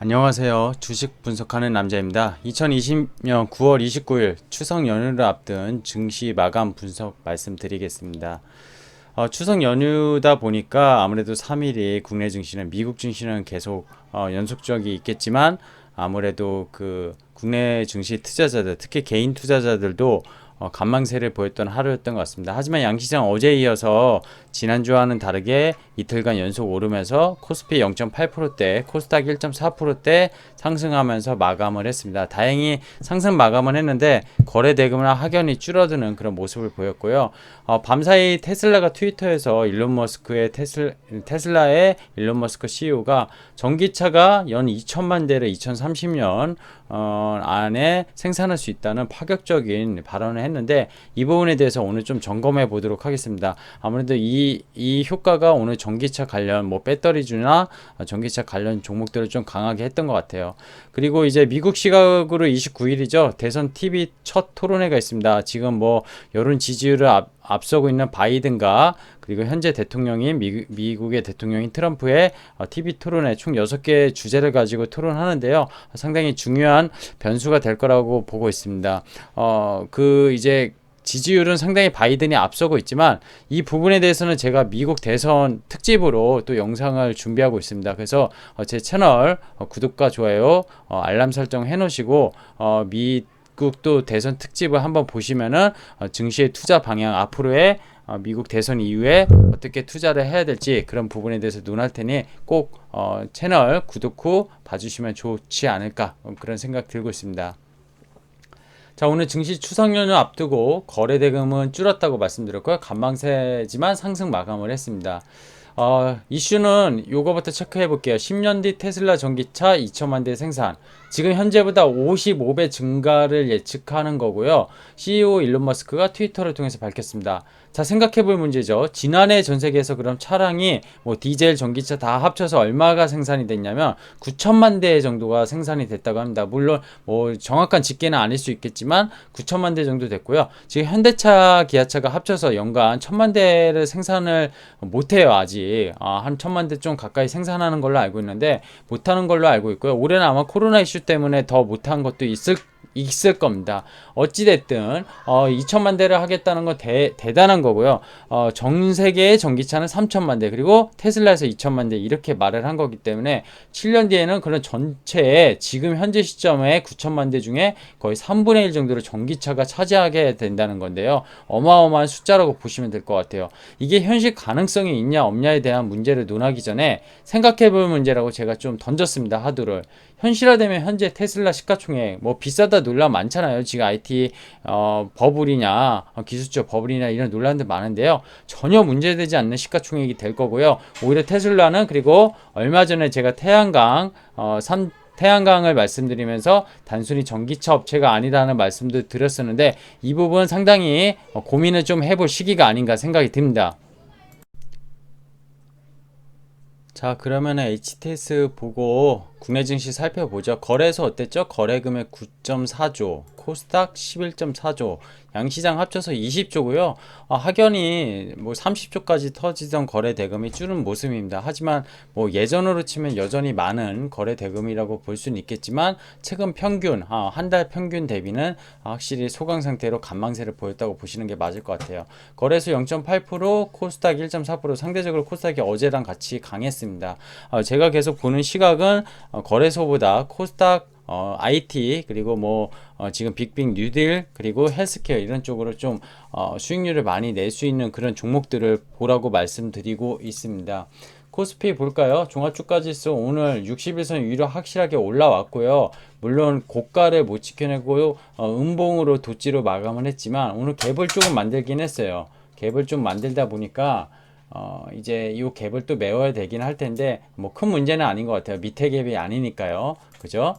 안녕하세요. 주식 분석하는 남자입니다. 2020년 9월 29일 추석 연휴를 앞둔 증시 마감 분석 말씀드리겠습니다. 추석 연휴다 보니까 아무래도 3일이 국내 증시는 미국 증시는 계속 연속적이 있겠지만 아무래도 그 국내 증시 투자자들 특히 개인 투자자들도 관망세를 보였던 하루였던 것 같습니다. 하지만 양시장 어제에 이어서 지난주와는 다르게 이틀간 연속 오르면서 코스피 0.8%대, 코스닥 1.4%대 상승하면서 마감을 했습니다. 다행히 상승 마감은 했는데 거래 대금이나 확연히 줄어드는 그런 모습을 보였고요. 밤사이 테슬라가 트위터에서 테슬라의 일론 머스크 CEO가 전기차가 연 2천만 대를 2030년 안에 생산할 수 있다는 파격적인 발언을 했는데 이 부분에 대해서 오늘 좀 점검해 보도록 하겠습니다. 아무래도 이 효과가 오늘 전기차 관련 뭐 배터리주나 전기차 관련 종목들을 좀 강하게 했던 것 같아요. 그리고 이제 미국 시각으로 29일이죠. 대선 TV 첫 토론회가 있습니다. 지금 뭐 여론 지지율을 앞서고 있는 바이든과 그리고 현재 대통령인 미국의 대통령인 트럼프의 TV 토론회 총 6개 주제를 가지고 토론하는데요. 상당히 중요한 변수가 될 거라고 보고 있습니다. 이제 지지율은 상당히 바이든이 앞서고 있지만 이 부분에 대해서는 제가 미국 대선 특집으로 또 영상을 준비하고 있습니다. 그래서 제 채널 구독과 좋아요, 알람 설정 해놓으시고 미국도 대선 특집을 한번 보시면은 증시의 투자 방향 앞으로의 미국 대선 이후에 어떻게 투자를 해야 될지 그런 부분에 대해서 논할 테니 꼭 채널 구독 후 봐주시면 좋지 않을까 그런 생각 들고 있습니다. 자, 오늘 증시 추석 연휴 앞두고 거래 대금은 줄었다고 말씀드렸고요. 간방세지만 상승 마감을 했습니다. 이슈는 요거부터 체크해 볼게요. 10년 뒤 테슬라 전기차 2천만 대 생산. 지금 현재보다 55배 증가를 예측하는 거고요. CEO 일론 머스크가 트위터를 통해서 밝혔습니다. 자, 생각해 볼 문제죠. 지난해 전 세계에서 그럼 차량이 뭐 디젤, 전기차 다 합쳐서 얼마가 생산이 됐냐면 9천만 대 정도가 생산이 됐다고 합니다. 물론 뭐 정확한 집계는 아닐 수 있겠지만 9천만 대 정도 됐고요. 지금 현대차, 기아차가 합쳐서 연간 1천만 대를 생산을 못해요. 아직 한 1천만 대 좀 가까이 생산하는 걸로 알고 있는데 못하는 걸로 알고 있고요. 올해는 아마 코로나 이슈 때문에 더 못한 것도 있을 겁니다. 어찌됐든 2천만 대를 하겠다는 건 대단한 거고요. 전 세계의 전기차는 3천만 대 그리고 테슬라에서 2천만 대 이렇게 말을 한 거기 때문에 7년 뒤에는 그런 전체의 지금 현재 시점에 9천만 대 중에 거의 3분의 1 정도를 전기차가 차지하게 된다는 건데요. 어마어마한 숫자라고 보시면 될 것 같아요. 이게 현실 가능성이 있냐 없냐에 대한 문제를 논하기 전에 생각해 볼 문제라고 제가 좀 던졌습니다. 하두를. 현실화되면 현재 테슬라 시가총액 뭐 비싸다 논란 많잖아요. 지금 IT 버블이냐 기술적 버블이냐 이런 논란들 많은데요. 전혀 문제되지 않는 시가총액이 될 거고요. 오히려 테슬라는 그리고 얼마 전에 제가 태양광을 말씀드리면서 단순히 전기차 업체가 아니라는 말씀도 드렸었는데 이 부분 상당히 고민을 좀 해볼 시기가 아닌가 생각이 듭니다. 자, 그러면 HTS 보고 국내 증시 살펴보죠. 거래소 어땠죠? 거래 금액 9.4조, 코스닥 11.4조, 양시장 합쳐서 20조고요. 확연히 뭐 30조까지 터지던 거래 대금이 줄은 모습입니다. 하지만 뭐 예전으로 치면 여전히 많은 거래 대금이라고 볼 수는 있겠지만 최근 평균 한 달 평균 대비는 확실히 소강 상태로 간망세를 보였다고 보시는 게 맞을 것 같아요. 거래소 0.8%, 코스닥 1.4% 상대적으로 코스닥이 어제랑 같이 강했습니다. 제가 계속 보는 시각은 거래소보다 코스닥 IT 그리고 뭐 지금 빅빅 뉴딜 그리고 헬스케어 이런 쪽으로 좀 수익률을 많이 낼 수 있는 그런 종목들을 보라고 말씀드리고 있습니다. 코스피 볼까요? 종합주가지수 오늘 60일선 위로 확실하게 올라왔고요. 물론 고가를 못 지켜내고 음봉으로 도지로 마감을 했지만 오늘 갭을 조금 만들긴 했어요. 갭을 좀 만들다 보니까 이제 이 갭을 또 메워야 되긴 할 텐데 뭐 큰 문제는 아닌 것 같아요. 밑에 갭이 아니니까요. 그죠?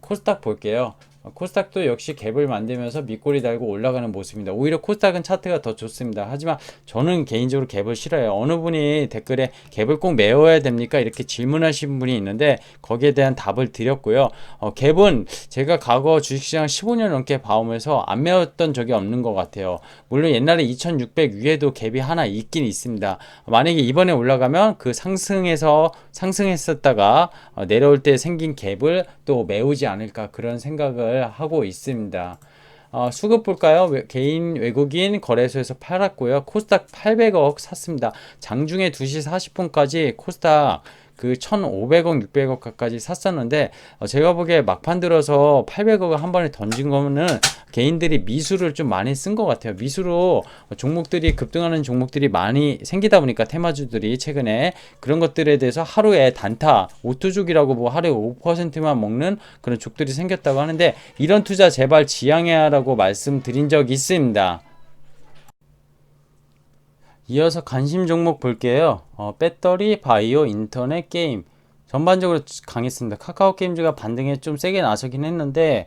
코스닥 볼게요. 코스닥도 역시 갭을 만들면서 밑꼬리 달고 올라가는 모습입니다. 오히려 코스닥은 차트가 더 좋습니다. 하지만 저는 개인적으로 갭을 싫어해요. 어느 분이 댓글에 갭을 꼭 메워야 됩니까? 이렇게 질문하신 분이 있는데 거기에 대한 답을 드렸고요. 갭은 제가 과거 주식시장 15년 넘게 봐오면서 안 메웠던 적이 없는 것 같아요. 물론 옛날에 2600 위에도 갭이 하나 있긴 있습니다. 만약에 이번에 올라가면 그 상승했었다가 내려올 때 생긴 갭을 또 메우지 않을까 그런 생각을 하고 있습니다. 수급 볼까요? 개인 외국인 거래소에서 팔았고요. 코스닥 800억 샀습니다. 장중에 2시 40분까지 코스닥 그 1,500억, 600억 가까지 샀었는데 제가 보기에 막판 들어서 800억을 한 번에 던진 거는 개인들이 미수를 좀 많이 쓴 것 같아요. 미수로 종목들이 급등하는 종목들이 많이 생기다 보니까 테마주들이 최근에 그런 것들에 대해서 하루에 단타, 오투족이라고 뭐 하루에 5%만 먹는 그런 족들이 생겼다고 하는데 이런 투자 제발 지양해야라고 말씀드린 적이 있습니다. 이어서 관심 종목 볼게요. 배터리, 바이오, 인터넷, 게임 전반적으로 강했습니다. 카카오 게임즈가 반등에 좀 세게 나서긴 했는데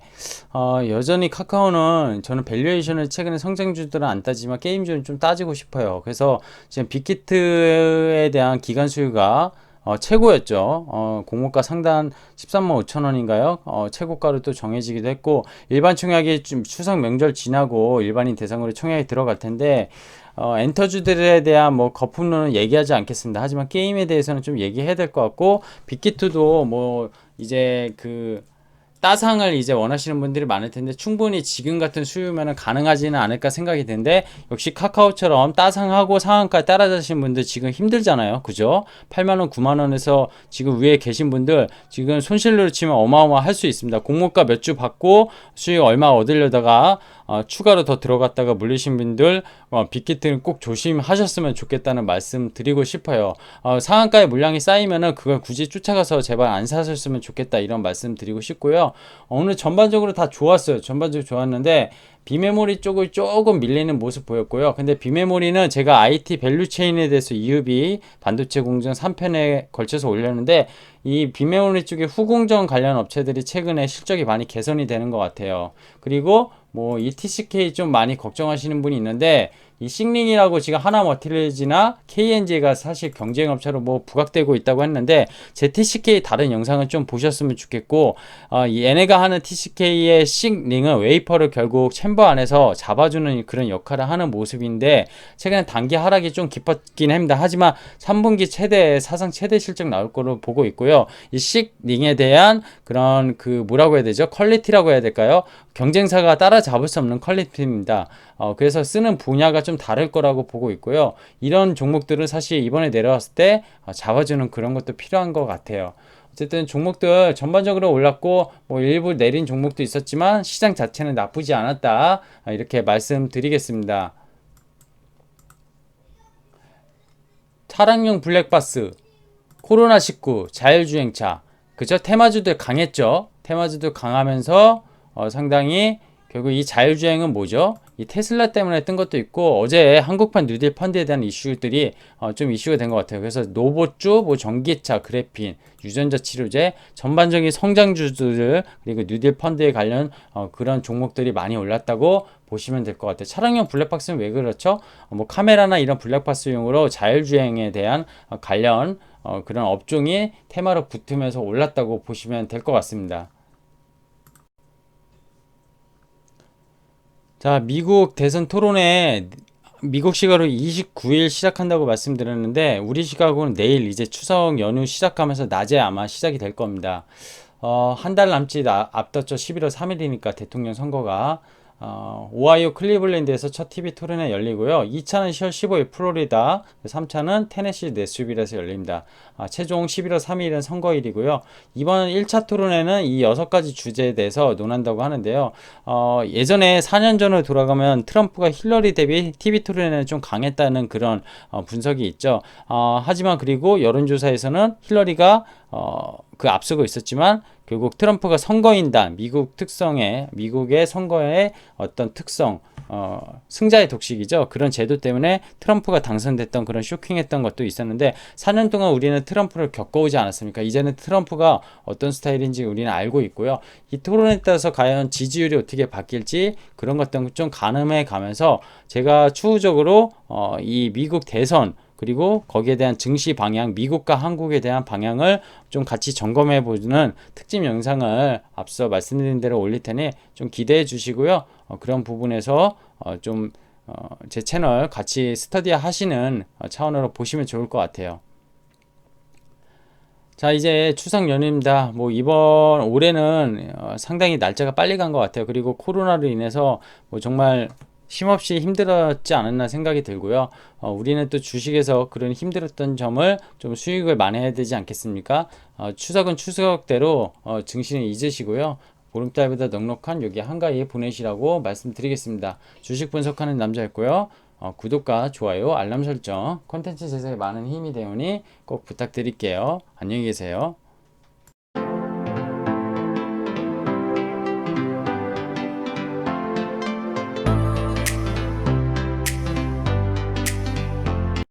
여전히 카카오는 저는 밸류에이션을 최근에 성장주들은 안 따지만 게임주는 좀 따지고 싶어요. 그래서 지금 빅히트에 대한 기간 수요가 최고였죠. 공모가 상단 13만 5천 원인가요? 최고가로 또 정해지기도 했고 일반 청약이 좀 추석 명절 지나고 일반인 대상으로 청약이 들어갈 텐데 엔터주들에 대한 뭐 거품론은 얘기하지 않겠습니다. 하지만 게임에 대해서는 좀 얘기해야 될 것 같고 빅히트도 뭐 이제 그 따상을 이제 원하시는 분들이 많을 텐데 충분히 지금 같은 수요면은 가능하지는 않을까 생각이 드는데 역시 카카오처럼 따상하고 상한가 따라잡으신 분들 지금 힘들잖아요. 그죠? 8만원, 9만원에서 지금 위에 계신 분들 지금 손실로 치면 어마어마할 수 있습니다. 공모가 몇 주 받고 수익 얼마 얻으려다가 추가로 더 들어갔다가 물리신 분들 빅히트는 꼭 조심하셨으면 좋겠다는 말씀 드리고 싶어요. 상한가의 물량이 쌓이면은 그걸 굳이 쫓아가서 제발 안 사셨으면 좋겠다 이런 말씀 드리고 싶고요. 오늘 전반적으로 다 좋았어요. 전반적으로 좋았는데 비메모리 쪽을 조금 밀리는 모습 보였고요. 근데 비메모리는 제가 IT 밸류체인에 대해서 이유비 반도체 공정 3편에 걸쳐서 올렸는데 이 비메모리 쪽에 후공정 관련 업체들이 최근에 실적이 많이 개선이 되는 것 같아요. 그리고 뭐 이 TCK 좀 많이 걱정하시는 분이 있는데 이 싱링이라고 지금 하나머티리얼즈나 KNG가 사실 경쟁업체로 뭐 부각되고 있다고 했는데 제 TCK 다른 영상을 좀 보셨으면 좋겠고 얘네가 하는 TCK의 싱링은 웨이퍼를 결국 챔버 안에서 잡아주는 그런 역할을 하는 모습인데 최근에 단기 하락이 좀 깊었긴 합니다. 하지만 3분기 사상 최대 실적 나올 거로 보고 있고요. 이 싱링에 대한 그런 그 뭐라고 해야 되죠? 퀄리티라고 해야 될까요? 경쟁사가 따라잡을 수 없는 퀄리티입니다. 그래서 쓰는 분야가 좀 다를 거라고 보고 있고요. 이런 종목들은 사실 이번에 내려왔을 때 잡아주는 그런 것도 필요한 것 같아요. 어쨌든 종목들 전반적으로 올랐고 뭐 일부 내린 종목도 있었지만 시장 자체는 나쁘지 않았다. 이렇게 말씀드리겠습니다. 차량용 블랙박스, 코로나19, 자율주행차, 그죠? 테마주들 강했죠. 테마주들 강하면서 상당히 결국 이 자율주행은 뭐죠? 이 테슬라 때문에 뜬 것도 있고 어제 한국판 뉴딜 펀드에 대한 이슈들이 좀 이슈가 된 것 같아요. 그래서 노보주, 뭐 전기차, 그래핀, 유전자 치료제, 전반적인 성장주들 그리고 뉴딜 펀드에 관련 그런 종목들이 많이 올랐다고 보시면 될 것 같아요. 차량용 블랙박스는 왜 그렇죠? 뭐 카메라나 이런 블랙박스용으로 자율주행에 대한 관련 그런 업종이 테마로 붙으면서 올랐다고 보시면 될 것 같습니다. 자, 미국 대선 토론회 미국 시각으로 29일 시작한다고 말씀드렸는데 우리 시각으로는 내일 이제 추석 연휴 시작하면서 낮에 아마 시작이 될 겁니다. 한 달 남짓 앞뒀죠. 11월 3일이니까 대통령 선거가 오하이오 클리블랜드에서 첫 TV 토론회 열리고요. 2차는 10월 15일 플로리다, 3차는 테네시 내슈빌에서 열립니다. 최종 11월 3일은 선거일이고요. 이번 1차 토론회는 이 6가지 주제에 대해서 논한다고 하는데요. 예전에 4년 전으로 돌아가면 트럼프가 힐러리 대비 TV 토론회는 좀 강했다는 그런 분석이 있죠. 하지만 그리고 여론조사에서는 힐러리가 그 앞서고 있었지만 결국 트럼프가 선거인단 미국의 선거의 어떤 특성 승자의 독식이죠. 그런 제도 때문에 트럼프가 당선됐던 그런 쇼킹했던 것도 있었는데 4년 동안 우리는 트럼프를 겪어오지 않았습니까? 이제는 트럼프가 어떤 스타일인지 우리는 알고 있고요. 이 토론에 따라서 과연 지지율이 어떻게 바뀔지 그런 것들은 좀 가늠해 가면서 제가 추후적으로 이 미국 대선 그리고 거기에 대한 증시 방향, 미국과 한국에 대한 방향을 좀 같이 점검해 보는 특집 영상을 앞서 말씀드린 대로 올릴 테니 좀 기대해 주시고요. 그런 부분에서 좀 제 채널 같이 스터디 하시는 차원으로 보시면 좋을 것 같아요. 자, 이제 추석 연휴입니다. 뭐 이번 올해는 상당히 날짜가 빨리 간 것 같아요. 그리고 코로나로 인해서 뭐 정말 쉼없이 힘들었지 않았나 생각이 들고요. 우리는 또 주식에서 그런 힘들었던 점을 좀 수익을 만회해야 되지 않겠습니까? 추석은 추석대로 증시는 잊으시고요. 보름달보다 넉넉한 여기 한가위에 보내시라고 말씀드리겠습니다. 주식 분석하는 남자였고요. 구독과 좋아요, 알람 설정, 콘텐츠 제작에 많은 힘이 되오니 꼭 부탁드릴게요. 안녕히 계세요.